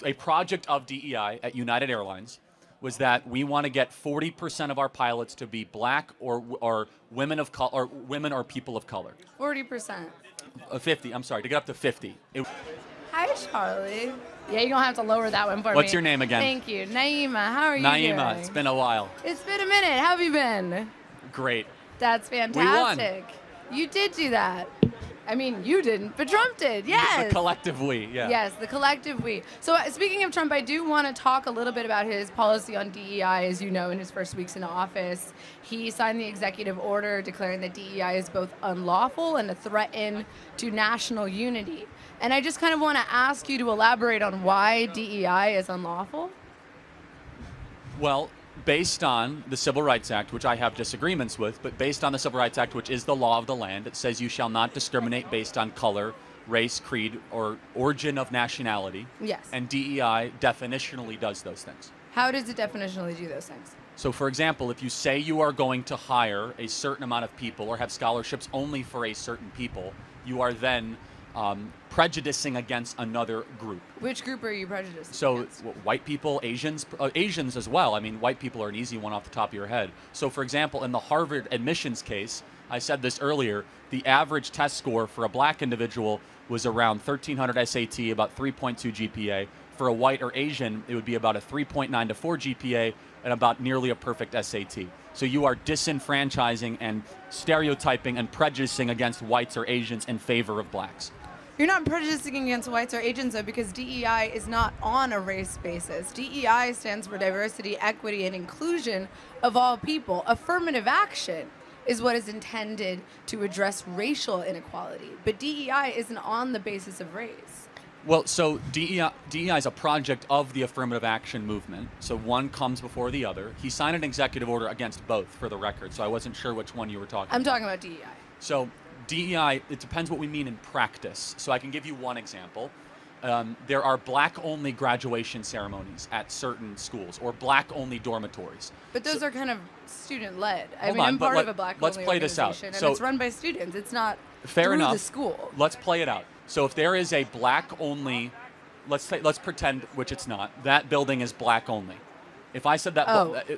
A project of DEI at United Airlines was that we want to get 40% of our pilots to be black or women of color, or women or people of color. 40%. 50. I'm sorry, to get up to 50. Hi, Charlie. Yeah, you're going to have to lower that one for me. What's your name again? Thank you. Naima, how are you doing? Naima, it's been a while. It's been a minute. How have you been? Great. That's fantastic. We won. You did do that. I mean, you didn't, but Trump did. Yes. The collective we, yeah. Yes, the collective we. So speaking of Trump, I do want to talk a little bit about his policy on DEI. As you know, in his first weeks in office, he signed the executive order declaring that DEI is both unlawful and a threat to national unity. And I just kind of want to ask you to elaborate on why DEI is unlawful. Well, based on the Civil Rights Act, which I have disagreements with, but based on the Civil Rights Act, which is the law of the land, it says you shall not discriminate based on color, race, creed, or origin of nationality. Yes. And DEI definitionally does those things. How does it definitionally do those things? So, for example, if you say you are going to hire a certain amount of people or have scholarships only for a certain people, you are then prejudicing against another group. Which group are you prejudicing So against? white people, Asians as well. I mean, white people are an easy one off the top of your head. So, for example, in the Harvard admissions case, I said this earlier, the average test score for a black individual was around 1,300 SAT, about 3.2 GPA. For a white or Asian, it would be about a 3.9 to 4 GPA and about nearly a perfect SAT. So you are disenfranchising and stereotyping and prejudicing against whites or Asians in favor of blacks. You're not prejudicing against whites or Asians, though, because DEI is not on a race basis. DEI stands for diversity, equity, and inclusion of all people. Affirmative action is what is intended to address racial inequality, but DEI isn't on the basis of race. Well, so DEI is a project of the affirmative action movement. So one comes before the other. He signed an executive order against both, for the record, so I wasn't sure which one you were talking about. I'm talking about DEI. So DEI, it depends what we mean in practice. So I can give you one example. There are black-only graduation ceremonies at certain schools, or black-only dormitories. But those are kind of student-led. I mean, on, I'm but part of a black-only let's play this out. organization, and So- it's run by students. It's not Fair through enough. the school. Let's play it out. So if there is a black-only, let's pretend, which it's not, that building is black-only. If I said that,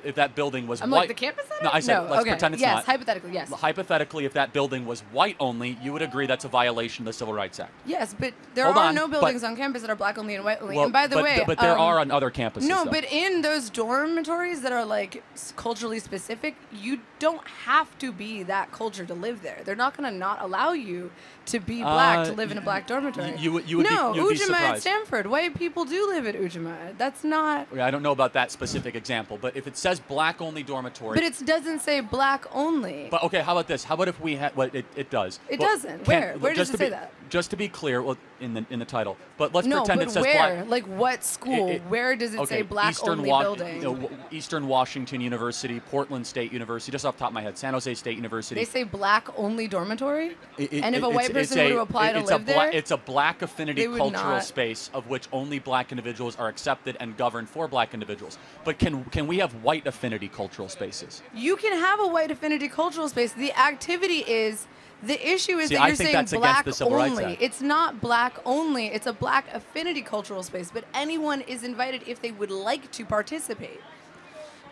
if that building was I'm white, like the campus center? No, I said let's okay. pretend it's yes, not. hypothetically, yes. Hypothetically, if that building was white only, you would agree that's a violation of the Civil Rights Act. Yes, but there Hold are on, no buildings on campus that are black only and white only. Well, and by the way, but there are on other campuses. no, though. but in those dormitories that are like culturally specific, you don't have to be that culture to live there. They're not going to not allow you to be black to live in a black dormitory. You would no, be Ujima at surprised. Stanford. White people do live at Ujima. That's not. I don't know about that specific example, but if it says black-only dormitory. But it doesn't say black only. But okay, how about this? How about if we had? Well, it does. It But doesn't. can't- Where just does it to say be- that? Just to be clear, well, in the title. But let's No, pretend but it says where? black. Like what school? Where does it say black only building? Eastern Washington University, Portland State University, just off the top of my head, San Jose State University. They say black only dormitory? And if a white it's person were to apply to live there? It's a black affinity They would cultural not. space of which only black individuals are accepted and governed for black individuals. But can we have white affinity cultural spaces? You can have a white affinity cultural space. The activity is, the issue is See, that I you're think saying that's against black the Civil Rights only. Act. It's not black only. It's a black affinity cultural space. But anyone is invited if they would like to participate.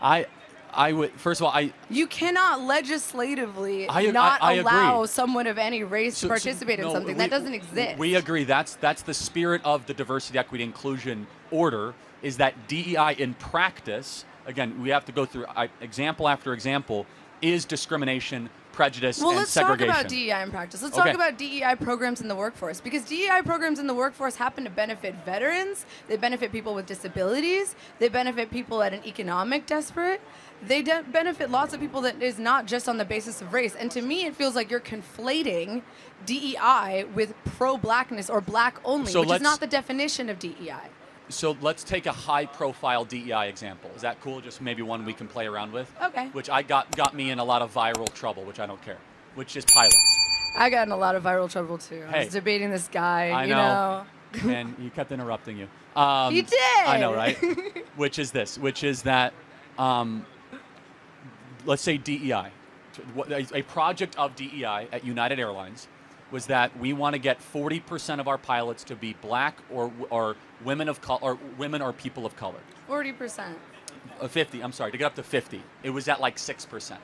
I would, first of all, You cannot legislatively I allow agree. someone of any race to participate in no, something. That doesn't exist. We agree. That's the spirit of the diversity, equity, inclusion order, is that DEI in practice, again, we have to go through example after example, is discrimination, prejudice, Well, and let's segregation. talk about DEI in practice. Let's Okay. talk about DEI programs in the workforce, because DEI programs in the workforce happen to benefit veterans. They benefit people with disabilities. They benefit people at an economic desperate. They benefit lots of people that is not just on the basis of race. And to me, it feels like you're conflating DEI with pro-blackness or black only, So which is let's- not the definition of DEI. So let's take a high-profile DEI example. Is that cool? Just maybe one we can play around with? Okay. Which I got me in a lot of viral trouble, which I don't care, which is pilots. I got in a lot of viral trouble, too. I Hey. was debating this guy, I you know. know. And you kept interrupting you. You did! I know, right? Which is that, let's say DEI. A project of DEI at United Airlines was that we want to get 40% of our pilots to be black or women of color, or women or people of color. 40%. 50, I'm sorry, to get up to 50. It was at like 6%.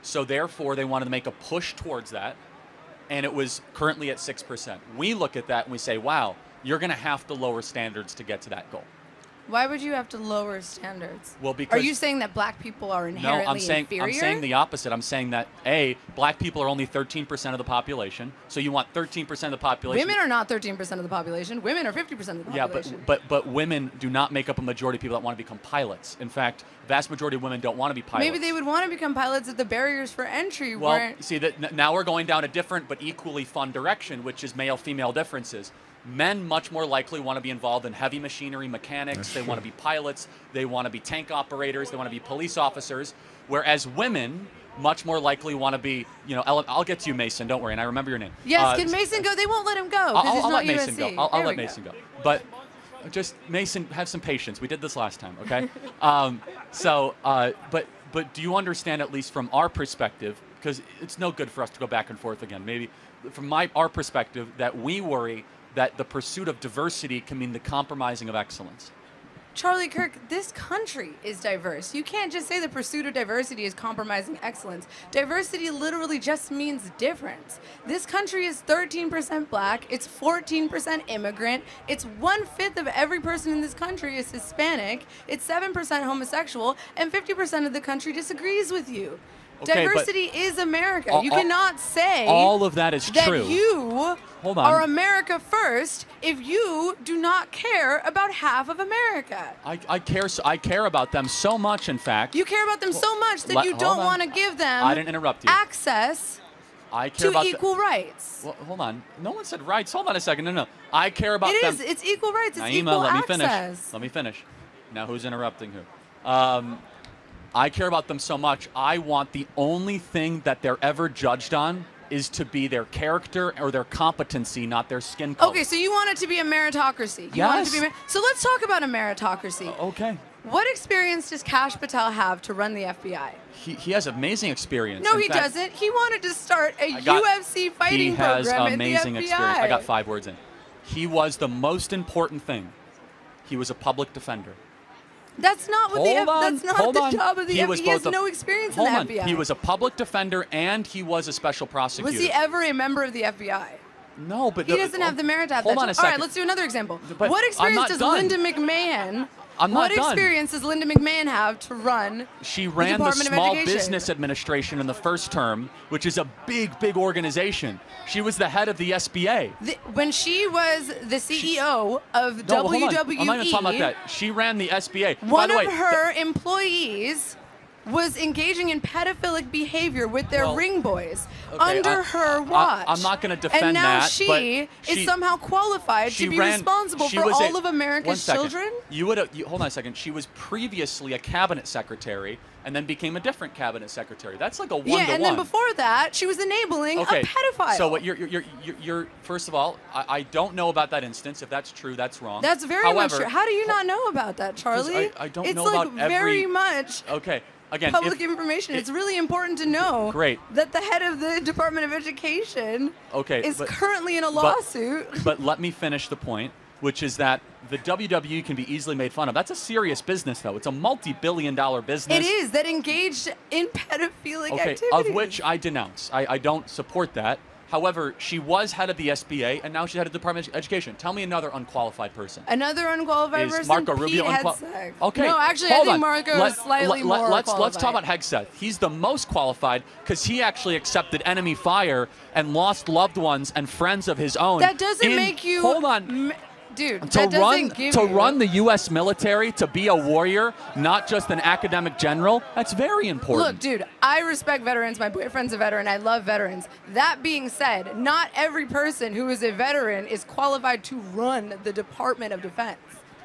So therefore, they wanted to make a push towards that, and it was currently at 6%. We look at that and we say, wow, you're going to have to lower standards to get to that goal. Why would you have to lower standards? Well, because... Are you saying that black people are inherently inferior? I'm saying the opposite. I'm saying that, A, black people are only 13% of the population, so you want 13% of the population... Women are not 13% of the population. Women are 50% of the population. Yeah, but women do not make up a majority of people that want to become pilots. In fact, vast majority of women don't want to be pilots. Maybe they would want to become pilots if the barriers for entry well, weren't... see, now we're going down a different but equally fun direction, which is male-female differences. Men much more likely want to be involved in heavy machinery mechanics. They want to be pilots. They want to be tank operators. They want to be police officers. Whereas women much more likely want to be, I'll get to you, Mason. Don't worry. And I remember your name. Yes, can Mason go? They won't let him go because he's not let USC. Mason go. I'll let Mason go. But just, Mason, have some patience. We did this last time, okay? But do you understand, at least from our perspective, because it's no good for us to go back and forth again, maybe from our perspective, that we worry that the pursuit of diversity can mean the compromising of excellence. Charlie Kirk, this country is diverse. You can't just say the pursuit of diversity is compromising excellence. Diversity literally just means difference. This country is 13% black, it's 14% immigrant, it's 1/5 of every person in this country is Hispanic, it's 7% homosexual, and 50% of the country disagrees with you. Okay, diversity is America. You cannot say all of that is true. That you are America first if you do not care about half of America. I care about them so much, in fact. You care about them so much that you don't want to give them I didn't interrupt you. access to equal rights. Well, hold on. No one said rights. Hold on a second. No. I care about them. It is. It's equal rights. It's Naima, equal let access. me finish. Now who's interrupting who? I care about them so much, I want the only thing that they're ever judged on is to be their character or their competency, not their skin color. Okay, so you want it to be a meritocracy. You want it to be so let's talk about a meritocracy. Okay. What experience does Kash Patel have to run the FBI? He has amazing experience. No, he doesn't. He wanted to start a UFC fighting program in the FBI. He has amazing experience. I got 5 words in. He was the most important thing. He was a public defender. That's not what that's not the job of the FBI. He has no experience in the FBI. He was a public defender and he was a special prosecutor. Was he ever a member of the FBI? No, but he doesn't have the merit to have that. Hold on a second. All right, let's do another example. But what experience does Linda McMahon? What experience does Linda McMahon have to run? She ran the Small Business Administration in the first term, which is a big, big organization. She was the head of the SBA. When she was the CEO of WWE, I'm not even talking about that. She ran the SBA. One of her employees was engaging in pedophilic behavior with their ring boys under her watch. I'm not going to defend that. And now she is somehow qualified to be responsible for all of America's children? Hold on a second. She was previously a cabinet secretary and then became a different cabinet secretary. That's like a one-to-one. Yeah, and then before that, she was enabling a pedophile. So what you're first of all, I don't know about that instance. If that's true, that's wrong. That's very much true. How do you not know about that, Charlie? I don't know about every... It's like very much... Okay. Again, public information. It's really important to know that the head of the Department of Education is currently in a lawsuit. But let me finish the point, which is that the WWE can be easily made fun of. That's a serious business, though. It's a multi-billion-dollar business. It is, that engaged in pedophilic activities. Of which I denounce. I don't support that. However, she was head of the SBA, and now she's head of the Department of Education. Tell me another unqualified person. Another unqualified person? Marco Rubio unqualified? Okay. No, actually, I think Marco is slightly more qualified. Let's talk about Hegseth. He's the most qualified because he actually accepted enemy fire and lost loved ones and friends of his own. That doesn't make you... Hold on. Dude, to run the U.S. military, to be a warrior, not just an academic general, that's very important. Look, dude, I respect veterans. My boyfriend's a veteran. I love veterans. That being said, not every person who is a veteran is qualified to run the Department of Defense.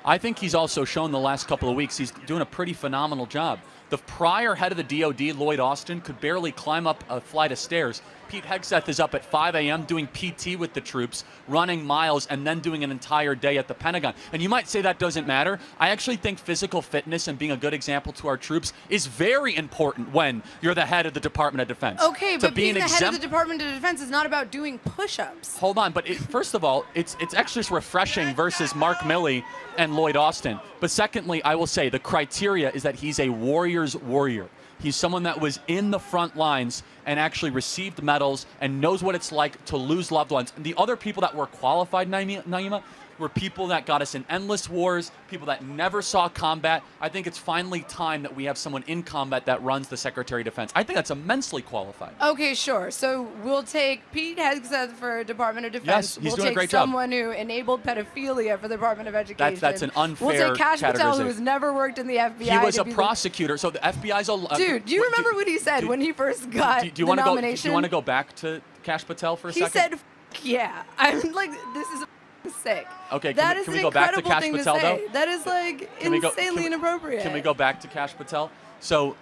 I think he's also shown the last couple of weeks he's doing a pretty phenomenal job. The prior head of the DOD, Lloyd Austin, could barely climb up a flight of stairs. Pete Hegseth is up at 5 a.m. doing PT with the troops, running miles, and then doing an entire day at the Pentagon. And you might say that doesn't matter. I actually think physical fitness and being a good example to our troops is very important when you're the head of the Department of Defense. Okay, but being the head of the Department of Defense is not about doing push-ups. Hold on, but first of all, it's actually just refreshing versus Mark Milley and Lloyd Austin. But secondly, I will say the criteria is that he's a warrior's warrior. He's someone that was in the front lines and actually received medals and knows what it's like to lose loved ones. And the other people that were qualified, Naima, were people that got us in endless wars, people that never saw combat. I think it's finally time that we have someone in combat that runs the Secretary of Defense. I think that's immensely qualified. Okay, sure. So we'll take Pete Hegseth for Department of Defense. Yes, he's doing a great job. We'll take someone who enabled pedophilia for the Department of Education. That's an unfair We'll take Kash Patel, categorization. who has never worked in the FBI. He was a prosecutor, so the FBI's a... Dude, do you remember what he said when he first got the nomination? Do you want to go back to Kash Patel for a second? He said, yeah. I'm like, this is sick. Okay, can we go back to Kash Patel, though? That is like insanely inappropriate. Can we go back to Kash Patel? So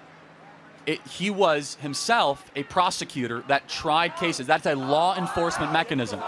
he was himself a prosecutor that tried cases. That's a law enforcement mechanism.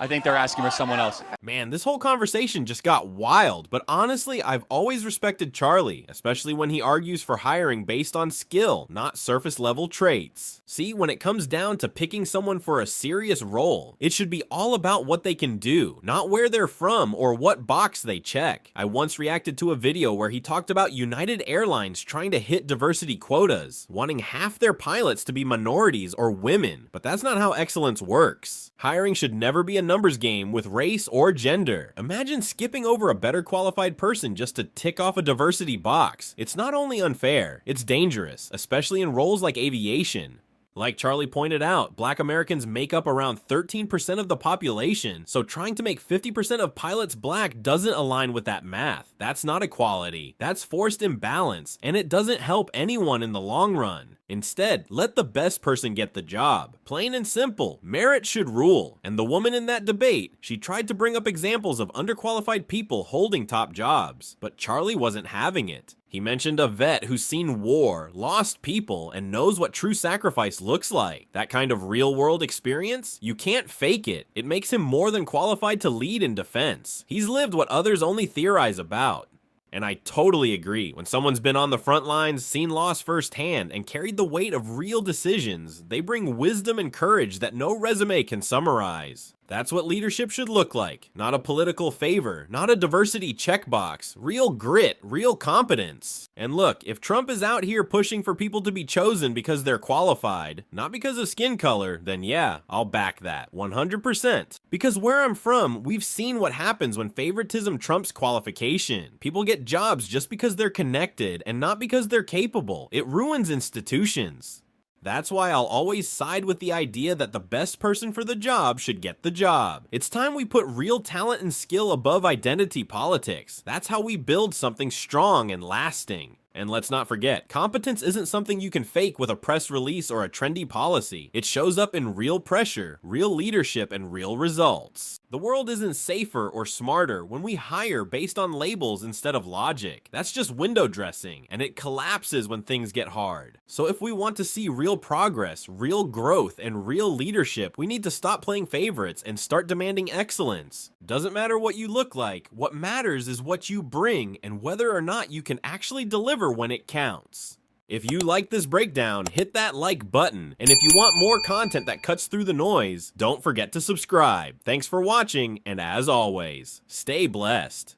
I think they're asking for someone else. Man, this whole conversation just got wild, but honestly, I've always respected Charlie, especially when he argues for hiring based on skill, not surface level traits. See, when it comes down to picking someone for a serious role, it should be all about what they can do, not where they're from or what box they check. I once reacted to a video where he talked about United Airlines trying to hit diversity quotas, wanting half their pilots to be minorities or women, but that's not how excellence works. Hiring should never be a numbers game with race or gender. Imagine skipping over a better qualified person just to tick off a diversity box. It's not only unfair, it's dangerous, especially in roles like aviation. Like Charlie pointed out, Black Americans make up around 13% of the population, so trying to make 50% of pilots Black doesn't align with that math. That's not equality. That's forced imbalance, and it doesn't help anyone in the long run. Instead, let the best person get the job. Plain and simple, merit should rule. And the woman in that debate, she tried to bring up examples of underqualified people holding top jobs, but Charlie wasn't having it. He mentioned a vet who's seen war, lost people, and knows what true sacrifice looks like. That kind of real-world experience? You can't fake it. It makes him more than qualified to lead in defense. He's lived what others only theorize about. And I totally agree. When someone's been on the front lines, seen loss firsthand, and carried the weight of real decisions, they bring wisdom and courage that no resume can summarize. That's what leadership should look like. Not a political favor, not a diversity checkbox. Real grit, real competence. And look, if Trump is out here pushing for people to be chosen because they're qualified, not because of skin color, then yeah, I'll back that, 100%. Because where I'm from, we've seen what happens when favoritism trumps qualification. People get jobs just because they're connected and not because they're capable. It ruins institutions. That's why I'll always side with the idea that the best person for the job should get the job. It's time we put real talent and skill above identity politics. That's how we build something strong and lasting. And let's not forget, competence isn't something you can fake with a press release or a trendy policy. It shows up in real pressure, real leadership, and real results. The world isn't safer or smarter when we hire based on labels instead of logic. That's just window dressing, and it collapses when things get hard. So if we want to see real progress, real growth, and real leadership, we need to stop playing favorites and start demanding excellence. Doesn't matter what you look like, what matters is what you bring and whether or not you can actually deliver when it counts. If you like this breakdown, hit that like button, and if you want more content that cuts through the noise, don't forget to subscribe. Thanks for watching, and as always, stay blessed.